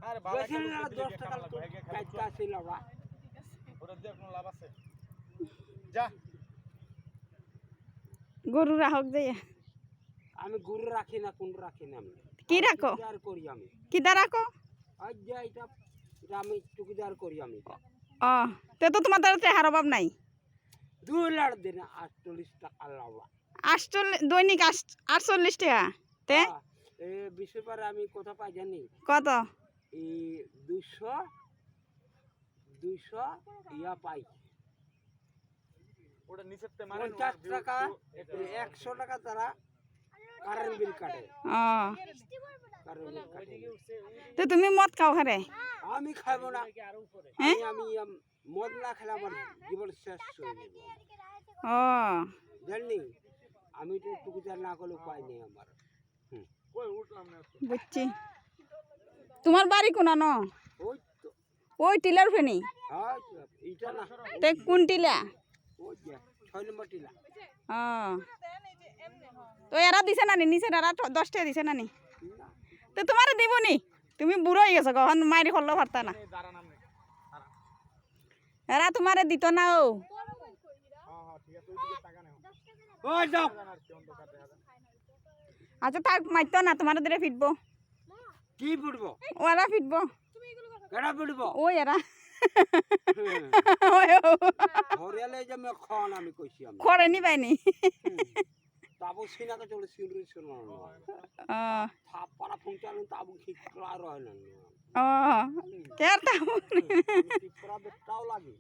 আরে বেশি না 10 টাকা কাটতে আসি লাউড়া ওটা দিয়ে কোনো লাভ আছে যা গরু রাখক যাইয়া আমি গরু রাখি না কোন রাখি না আমি কি রাখো টুকিদার করি আমি কিদা রাখো আজ যা এটা এটা আমি টুকিদার করি আমি ও তে তো তোমার দ্বারা টেহার অভাব নাই 2 লাখ দিন 48 টাকা লাউড়া 48 দৈনিক 48 টাকা তে এই বিষয় পরে আমি কথা পাই জানি কত এই 200 ইয়া পাই ওটা নিচেতে মারে 50 টাকা 100 টাকা তারা কারেন্ট বিল কাটে ও কারেন্ট বিল কাটে তো তুমি মদ খাও হারে আমি খাবো না হ্যাঁ আমি মদ না খেলে আমার জীবন শেষ হয়ে যাবে ও জানি আমি তো টুকুদার না করলে উপায় নেই আমার কই উঠলাম না বুঝছি তোমার বাড়ি কোনা ন ওই তো ওই টিলার ফেনি হ্যাঁ এইটা না তে কোন টিলা ওই যে 6 নম্বর টিলা ও তো এরা দিছে না নি নিচে এরা 10 টাকা দিছে না নি না তো তোমার দিব নি তুমি বুড়ো হয়ে গেছো কখন মাইরি করলো পারতা না দাঁড়া নাম নে এরা তোমারে দিত না ও হ্যাঁ ঠিক আছে ওইদিকে টাকা নাও ওই যাও আর কি অন্ধকার দেখা যায় আচ্ছা থাক মারতো না তোমার দিলে ফিটবো কি পড়বো ওরা ফিটবো কেডা পড়বো ওই এরা ওই ও হরিয়ালে যে আমি খন আমি কইছি আমি খড়ে নি পাইনি তাবো সিনাকে চলে সিঁড়ি শোনা ও থাপ পাড়া ফুংচাল তাবো ঠিক ক্লার হয় না ও কেরটা টিপরা বেটাও লাগে